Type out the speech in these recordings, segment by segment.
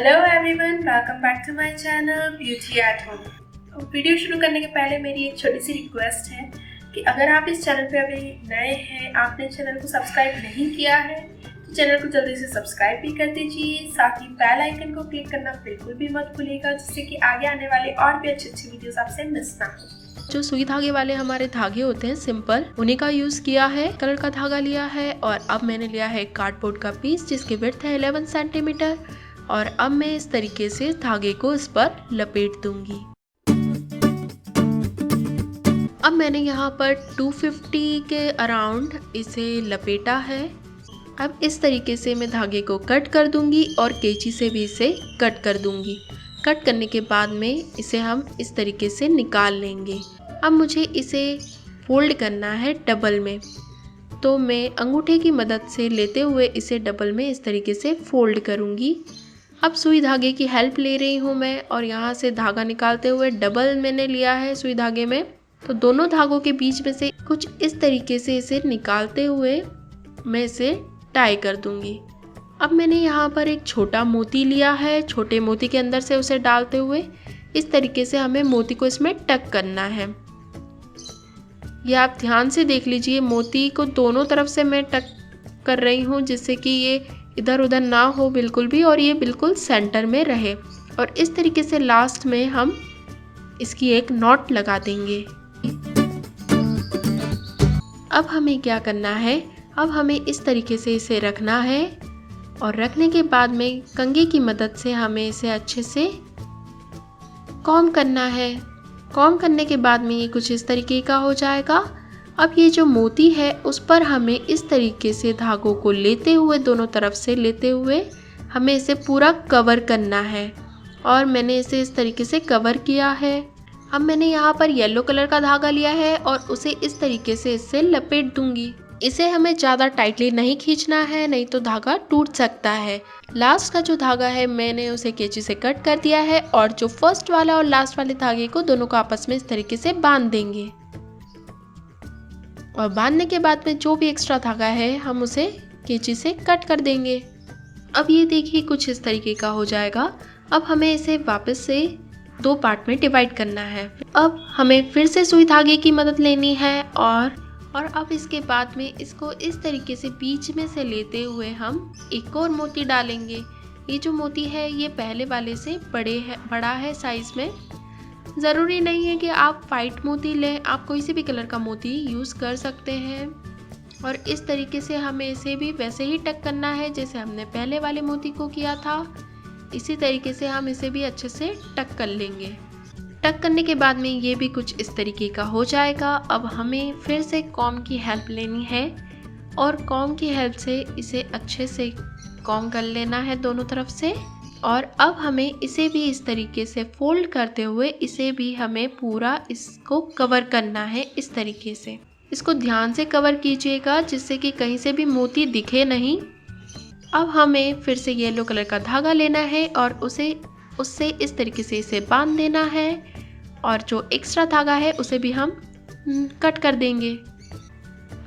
Hello everyone, welcome back to my channel beauty at home. Video शुरू करने के पहले मेरी एक छोटी सी रिक्वेस्ट है कि अगर आप इस चैनल पे अभी नए हैं, आपने चैनल को सब्सक्राइब नहीं किया है तो चैनल को जल्दी से सब्सक्राइब भी कर दीजिए। साथ ही बेल आइकन को क्लिक करना बिल्कुल भी मत भूलिएगा, जिससे कि आगे आने वाले और भी अच्छी अच्छी वीडियोस आपसे मिस ना हो। जो सुई धागे वाले हमारे धागे होते हैं सिंपल, उन्हीं का यूज किया है। कलर का धागा लिया है और अब मैंने लिया है कार्डबोर्ड का पीस जिसकी विड्थ है 11 सेंटीमीटर और अब मैं इस तरीके से धागे को इस पर लपेट दूंगी। अब मैंने यहाँ पर 250 के अराउंड इसे लपेटा है। अब इस तरीके से मैं धागे को कट कर दूंगी और कैंची से भी इसे कट कर दूंगी। कट करने के बाद में इसे हम इस तरीके से निकाल लेंगे। अब मुझे इसे फोल्ड करना है डबल में, तो मैं अंगूठे की मदद से लेते हुए इसे डबल में इस तरीके से फोल्ड करूंगी। अब सुई धागे की हेल्प ले रही हूँ मैं और यहाँ से धागा निकालते हुए डबल मैंने लिया है सुई धागे में, तो दोनों धागों के बीच में से कुछ इस तरीके से इसे निकालते हुए मैं इसे टाई कर दूंगी। अब मैंने यहाँ पर एक छोटा मोती लिया है, छोटे मोती के अंदर से उसे डालते हुए इस तरीके से हमें मोती को इसमें टक करना है। ये आप ध्यान से देख लीजिए, मोती को दोनों तरफ से मैं टक कर रही हूँ जिससे कि ये इधर उधर ना हो बिल्कुल भी और ये बिल्कुल सेंटर में रहे। और इस तरीके से लास्ट में हम इसकी एक नॉट लगा देंगे। अब हमें क्या करना है, अब हमें इस तरीके से इसे रखना है और रखने के बाद में कंघी की मदद से हमें इसे अच्छे से कॉम करना है। कॉम करने के बाद में ये कुछ इस तरीके का हो जाएगा। अब ये जो मोती है उस पर हमें इस तरीके से धागों को लेते हुए, दोनों तरफ से लेते हुए हमें इसे पूरा कवर करना है और मैंने इसे इस तरीके से कवर किया है। अब मैंने यहाँ पर येलो कलर का धागा लिया है और उसे इस तरीके से इससे लपेट दूंगी। इसे हमें ज़्यादा टाइटली नहीं खींचना है, नहीं तो धागा टूट सकता है। लास्ट का जो धागा है मैंने उसे कैंची से कट कर दिया है और जो फर्स्ट वाला और लास्ट वाले धागे को दोनों को आपस में इस तरीके से बांध देंगे। और बांधने के बाद में जो भी एक्स्ट्रा धागा है हम उसे कैंची से कट कर देंगे। अब ये देखिए कुछ इस तरीके का हो जाएगा। अब हमें इसे वापस से दो पार्ट में डिवाइड करना है। अब हमें फिर से सुई धागे की मदद लेनी है और अब इसके बाद में इसको इस तरीके से बीच में से लेते हुए हम एक और मोती डालेंगे। ये जो मोती है ये पहले वाले से बड़ा है साइज में। ज़रूरी नहीं है कि आप वाइट मोती लें, आप कोई से भी कलर का मोती यूज़ कर सकते हैं। और इस तरीके से हमें इसे भी वैसे ही टक करना है जैसे हमने पहले वाले मोती को किया था। इसी तरीके से हम इसे भी अच्छे से टक कर लेंगे। टक करने के बाद में ये भी कुछ इस तरीके का हो जाएगा। अब हमें फिर से कॉम की हेल्प लेनी है और कॉम की हेल्प से इसे अच्छे से कॉम कर लेना है दोनों तरफ से। और अब हमें इसे भी इस तरीके से फोल्ड करते हुए इसे भी हमें पूरा इसको कवर करना है इस तरीके से। इसको ध्यान से कवर कीजिएगा जिससे कि कहीं से भी मोती दिखे नहीं। अब हमें फिर से येलो कलर का धागा लेना है और उससे इस तरीके से इसे बांध देना है और जो एक्स्ट्रा धागा है उसे भी हम कट कर देंगे।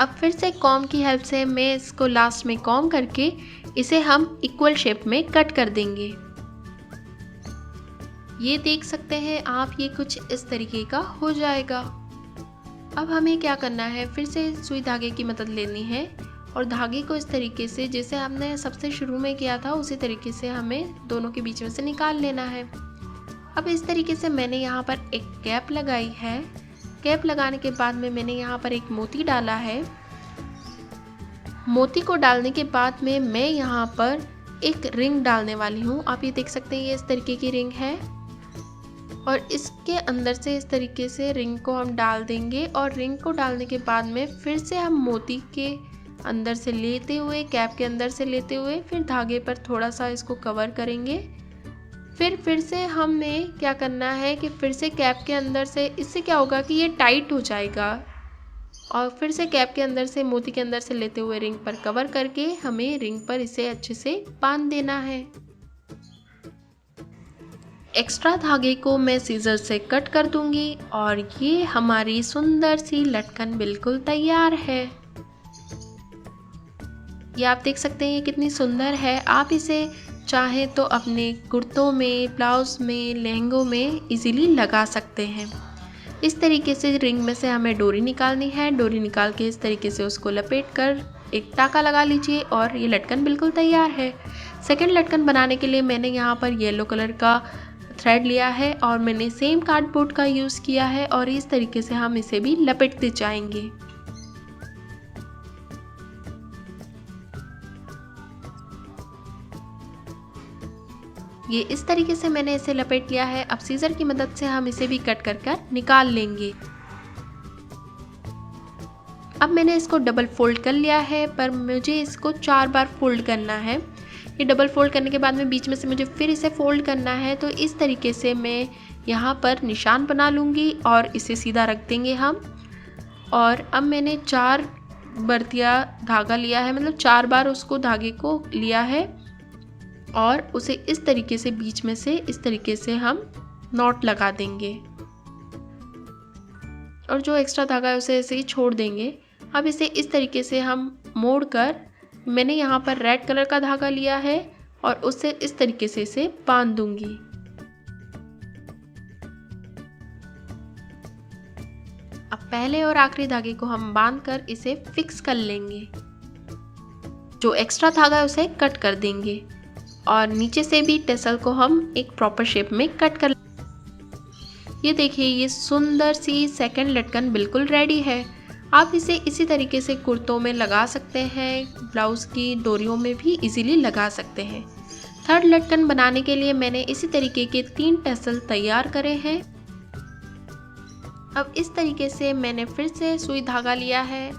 अब फिर से कॉम की हेल्प से मैं इसको लास्ट में कॉम करके इसे हम इक्वल शेप में कट कर देंगे। ये देख सकते हैं आप, ये कुछ इस तरीके का हो जाएगा। अब हमें क्या करना है, फिर से सुई धागे की मदद लेनी है और धागे को इस तरीके से जैसे हमने सबसे शुरू में किया था उसी तरीके से हमें दोनों के बीच में से निकाल लेना है। अब इस तरीके से मैंने यहाँ पर एक कैप लगाई है। कैप लगाने के बाद में मैंने यहाँ पर एक मोती डाला है। मोती को डालने के बाद में मैं यहाँ पर एक रिंग डालने वाली हूँ। आप ये देख सकते हैं ये इस तरीके की रिंग है और इसके अंदर से इस तरीके से रिंग को हम डाल देंगे। और रिंग को डालने के बाद में फिर से हम मोती के अंदर से लेते हुए, कैप के अंदर से लेते हुए फिर धागे पर थोड़ा सा इसको कवर करेंगे। फिर से हमें क्या करना है कि फिर से कैप के अंदर से, इससे क्या होगा कि ये टाइट हो जाएगा। और फिर से कैप के अंदर से, मोती के अंदर से लेते हुए रिंग पर कवर करके हमें रिंग पर इसे अच्छे से बांध देना है। एक्स्ट्रा धागे को मैं सीजर से कट कर दूंगी और ये हमारी सुंदर सी लटकन बिल्कुल तैयार है। ये आप देख सकते हैं ये कितनी सुंदर है। आप इसे चाहे तो अपने कुर्तों में, ब्लाउज में, लहंगों में इजीली लगा सकते हैं। इस तरीके से रिंग में से हमें डोरी निकालनी है। डोरी निकाल के इस तरीके से उसको लपेट कर एक टाका लगा लीजिए और ये लटकन बिल्कुल तैयार है। सेकंड लटकन बनाने के लिए मैंने यहाँ पर येलो कलर का थ्रेड लिया है और मैंने सेम कार्डबोर्ड का यूज़ किया है और इस तरीके से हम इसे भी लपेटते जाएंगे। ये इस तरीके से मैंने इसे लपेट लिया है। अब सीजर की मदद से हम इसे भी कट कर निकाल लेंगे। अब मैंने इसको डबल फोल्ड कर लिया है, पर मुझे इसको 4 बार फोल्ड करना है। ये डबल फोल्ड करने के बाद में बीच में से मुझे फिर इसे फोल्ड करना है। तो इस तरीके से मैं यहाँ पर निशान बना लूँगी और इसे सीधा रख देंगे हम। और अब मैंने 4 बर्तिया धागा लिया है, मतलब 4 बार उसको धागे को लिया है और उसे इस तरीके से बीच में से इस तरीके से हम नॉट लगा देंगे और जो एक्स्ट्रा धागा है उसे ऐसे ही छोड़ देंगे। अब इसे इस तरीके से हम मोड़ कर, मैंने यहाँ पर रेड कलर का धागा लिया है और उससे इस तरीके से इसे बांध दूंगी। अब पहले और आखिरी धागे को हम बांध कर इसे फिक्स कर लेंगे। जो एक्स्ट्रा धागा है उसे कट कर देंगे और नीचे से भी टेसल को हम एक प्रॉपर शेप में कट कर। ये देखिए, ये सुंदर सी सेकंड लटकन बिल्कुल रेडी है। आप इसे इसी तरीके से कुर्तों में लगा सकते हैं, ब्लाउज की डोरियों में भी इजीली लगा सकते हैं। थर्ड लटकन बनाने के लिए मैंने इसी तरीके के 3 टेसल तैयार करे हैं। अब इस तरीके से मैंने फिर से सुई धागा लिया है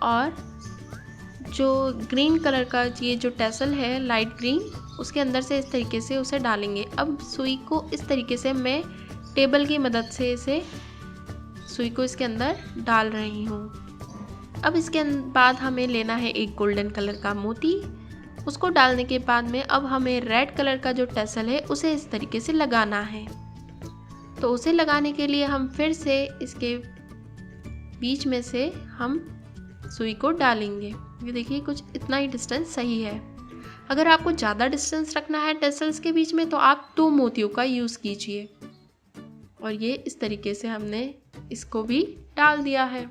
और जो ग्रीन कलर का ये जो टेसल है लाइट ग्रीन, उसके अंदर से इस तरीके से उसे डालेंगे। अब सुई को इस तरीके से मैं टेबल की मदद से इसे सुई को इसके अंदर डाल रही हूँ। अब इसके बाद हमें लेना है एक गोल्डन कलर का मोती। उसको डालने के बाद में अब हमें रेड कलर का जो टेसल है उसे इस तरीके से लगाना है। तो उसे लगाने के लिए हम फिर से इसके बीच में से हम सुई को डालेंगे। ये देखिए, कुछ इतना ही डिस्टेंस सही है। अगर आपको ज़्यादा डिस्टेंस रखना है टेसल्स के बीच में तो आप 2 मोतियों का यूज़ कीजिए। और ये इस तरीके से हमने इसको भी डाल दिया है।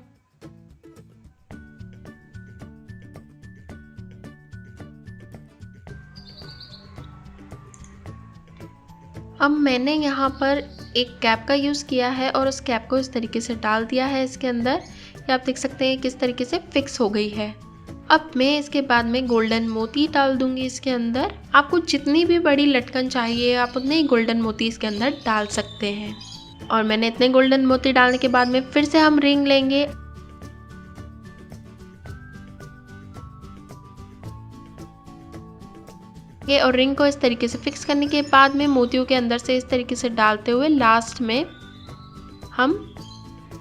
अब मैंने यहाँ पर एक कैप का यूज़ किया है और उस कैप को इस तरीके से डाल दिया है इसके अंदर। ये आप देख सकते हैं किस तरीके से फिक्स हो गई है। अब मैं इसके बाद में गोल्डन मोती डाल दूंगी इसके अंदर। आपको जितनी भी बड़ी लटकन चाहिए आप उतने ही गोल्डन मोती इसके अंदर डाल सकते हैं। और मैंने इतने गोल्डन मोती डालने के बाद में फिर से हम रिंग लेंगे और रिंग को इस तरीके से फिक्स करने के बाद में मोतियों के अंदर से इस तरीके से डालते हुए लास्ट में हम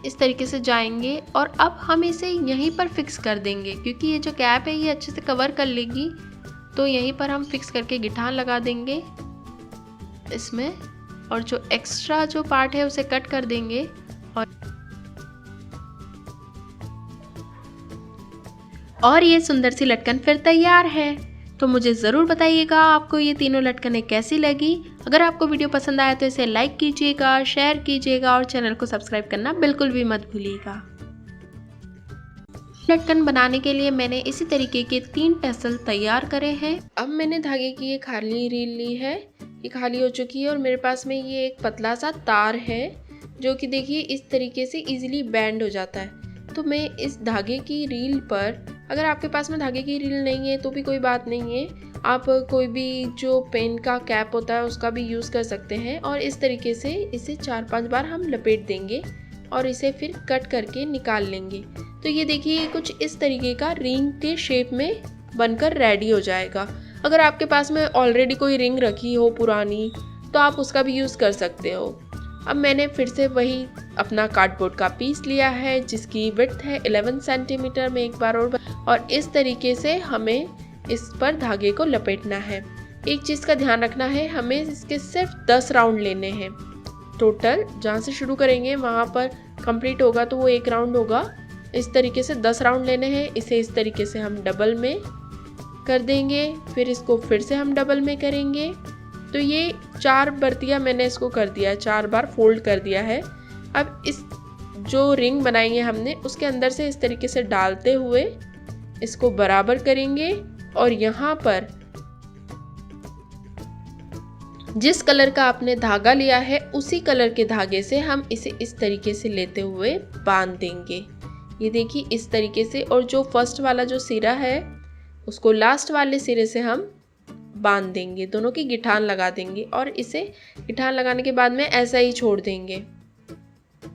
इस तरीके से जाएंगे और अब हम इसे यहीं पर फिक्स कर देंगे, क्योंकि ये जो कैप है ये अच्छे से कवर कर लेगी। तो यहीं पर हम फिक्स करके गिठान लगा देंगे इसमें और जो एक्स्ट्रा जो पार्ट है उसे कट कर देंगे। और ये सुंदर सी लटकन फिर तैयार है। तो मुझे ज़रूर बताइएगा आपको ये तीनों लटकनें कैसी लगी। अगर आपको वीडियो पसंद आया तो इसे लाइक कीजिएगा, शेयर कीजिएगा और चैनल को सब्सक्राइब करना बिल्कुल भी मत भूलिएगा। लटकन बनाने के लिए मैंने इसी तरीके के 3 टेसल तैयार करे हैं। अब मैंने धागे की ये खाली रील ली है, ये खाली हो चुकी है और मेरे पास में ये एक पतला सा तार है जो कि देखिए इस तरीके से इजीली बैंड हो जाता है। तो मैं इस धागे की रील पर, अगर आपके पास में धागे की रील नहीं है तो भी कोई बात नहीं है, आप कोई भी जो पेन का कैप होता है उसका भी यूज़ कर सकते हैं। और इस तरीके से इसे 4-5 बार हम लपेट देंगे और इसे फिर कट करके निकाल लेंगे। तो ये देखिए कुछ इस तरीके का रिंग के शेप में बनकर रेडी हो जाएगा। अगर आपके पास में ऑलरेडी कोई रिंग रखी हो पुरानी तो आप उसका भी यूज़ कर सकते हो। अब मैंने फिर से वही अपना कार्डबोर्ड का पीस लिया है जिसकी विड्थ है 11 सेंटीमीटर में एक बार और इस तरीके से हमें इस पर धागे को लपेटना है। एक चीज़ का ध्यान रखना है, हमें इसके सिर्फ 10 राउंड लेने हैं टोटल। जहाँ से शुरू करेंगे वहाँ पर कंप्लीट होगा तो वो 1 राउंड होगा। इस तरीके से 10 राउंड लेने हैं। इसे इस तरीके से हम डबल में कर देंगे। फिर इसको फिर से हम डबल में करेंगे। तो ये 4 बर्तियाँ मैंने इसको कर दिया है, 4 बार फोल्ड कर दिया है। अब इस जो रिंग बनाई है हमने उसके अंदर से इस तरीके से डालते हुए इसको बराबर करेंगे और यहाँ पर जिस कलर का आपने धागा लिया है उसी कलर के धागे से हम इसे इस तरीके से लेते हुए बांध देंगे। ये देखिए इस तरीके से, और जो फर्स्ट वाला जो सिरा है उसको लास्ट वाले सिरे से हम बांध देंगे, दोनों की गिठान लगा देंगे और इसे गिठान लगाने के बाद में ऐसा ही छोड़ देंगे।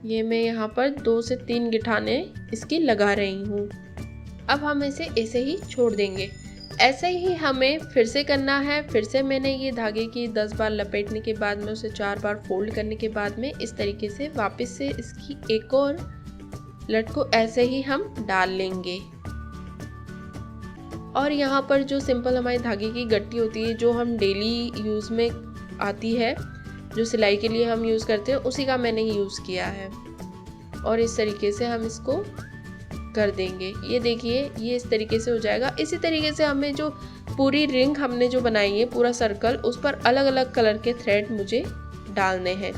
ये मैं यहाँ पर 2 से 3 गिठाने इसकी लगा रही हूँ। अब हम इसे ऐसे ही छोड़ देंगे। ऐसे ही हमें फिर से करना है। फिर से मैंने ये धागे की 10 बार लपेटने के बाद में उसे 4 बार फोल्ड करने के बाद में इस तरीके से वापस से इसकी एक और लट को ऐसे ही हम डाल लेंगे। और यहाँ पर जो सिंपल हमारी धागे की गट्टी होती है जो हम डेली यूज़ में आती है, जो सिलाई के लिए हम यूज़ करते हैं, उसी का मैंने यूज़ किया है। और इस तरीके से हम इसको कर देंगे। ये देखिए ये इस तरीके से हो जाएगा। इसी तरीके से हमें जो पूरी रिंग हमने जो बनाई है, पूरा सर्कल, उस पर अलग अलग कलर के थ्रेड मुझे डालने हैं।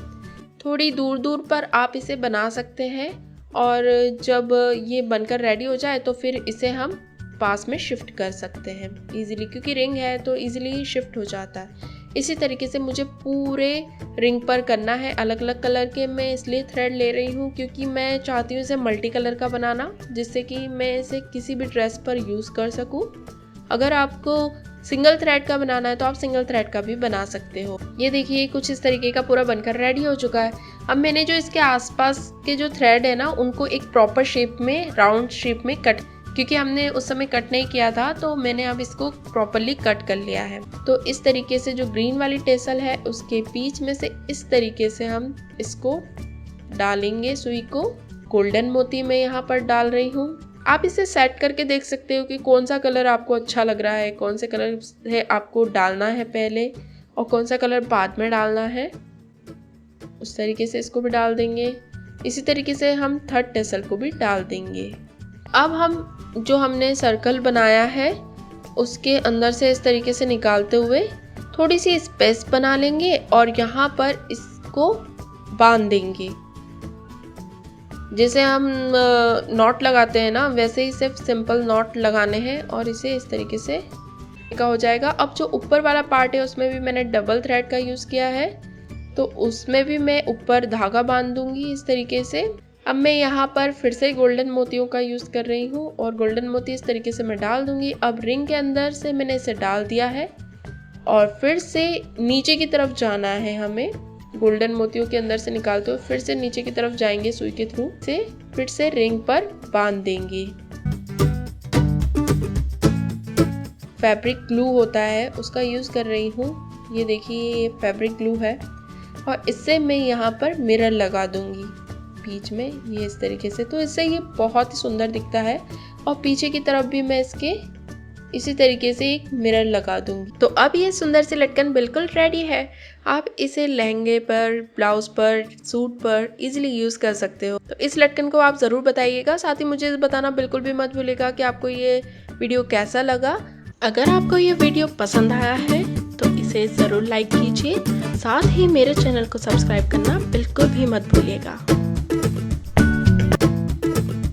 थोड़ी दूर दूर पर आप इसे बना सकते हैं और जब ये बनकर रेडी हो जाए तो फिर इसे हम पास में शिफ्ट कर सकते हैं इजीली, क्योंकि रिंग है तो इजीली शिफ्ट हो जाता है। इसी तरीके से मुझे पूरे रिंग पर करना है। अलग अलग कलर के मैं इसलिए थ्रेड ले रही हूँ क्योंकि मैं चाहती हूँ इसे मल्टी कलर का बनाना, जिससे कि मैं इसे किसी भी ड्रेस पर यूज़ कर सकूँ। अगर आपको सिंगल थ्रेड का बनाना है तो आप सिंगल थ्रेड का भी बना सकते हो। ये देखिए कुछ इस तरीके का पूरा बनकर रेडी हो चुका है। अब मैंने जो इसके आसपास के जो थ्रेड है ना उनको एक प्रॉपर शेप में, राउंड शेप में कट, क्योंकि हमने उस समय कट नहीं किया था तो मैंने अब इसको प्रॉपरली कट कर लिया है। तो इस तरीके से जो ग्रीन वाली टेसल है उसके बीच में से इस तरीके से हम इसको डालेंगे। सुई को गोल्डन मोती में यहाँ पर डाल रही हूँ। आप इसे सेट करके देख सकते हो कि कौन सा कलर आपको अच्छा लग रहा है, कौन से कलर है आपको डालना है पहले और कौन सा कलर बाद में डालना है। उस तरीके से इसको भी डाल देंगे। इसी तरीके से हम थर्ड टेसल को भी डाल देंगे। अब हम जो हमने सर्कल बनाया है उसके अंदर से इस तरीके से निकालते हुए थोड़ी सी स्पेस बना लेंगे और यहाँ पर इसको बांध देंगे। जैसे हम नॉट लगाते हैं ना, वैसे ही सिर्फ सिंपल नॉट लगाने हैं और इसे इस तरीके से का हो जाएगा। अब जो ऊपर वाला पार्ट है उसमें भी मैंने डबल थ्रेड का यूज़ किया है, तो उसमें भी मैं ऊपर धागा बांध दूंगी इस तरीके से। अब मैं यहाँ पर फिर से गोल्डन मोतियों का यूज़ कर रही हूँ और गोल्डन मोती इस तरीके से मैं डाल दूंगी। अब रिंग के अंदर से मैंने इसे डाल दिया है और फिर से नीचे की तरफ जाना है हमें। गोल्डन मोतियों के अंदर से निकालते हुए फिर से नीचे की तरफ जाएंगे सुई के थ्रू से, फिर से रिंग पर बांध देंगे। फैब्रिक ग्लू होता है उसका यूज़ कर रही हूँ। ये देखिए ये फैब्रिक ग्लू है और इससे मैं यहाँ पर मिरर लगा दूंगी बीच में, ये इस तरीके से। तो इससे ये बहुत ही सुंदर दिखता है और पीछे की तरफ भी मैं इसके इसी तरीके से एक मिरर लगा दूंगी। तो अब ये सुंदर सी लटकन बिल्कुल रेडी है। आप इसे लहंगे पर, ब्लाउज पर, सूट पर इजीली यूज़ कर सकते हो। तो इस लटकन को आप ज़रूर बताइएगा। साथ ही मुझे बताना बिल्कुल भी मत भूलिएगा कि आपको ये वीडियो कैसा लगा। अगर आपको ये वीडियो पसंद आया है तो इसे ज़रूर लाइक कीजिए। साथ ही मेरे चैनल को सब्सक्राइब करना बिल्कुल भी मत भूलिएगा।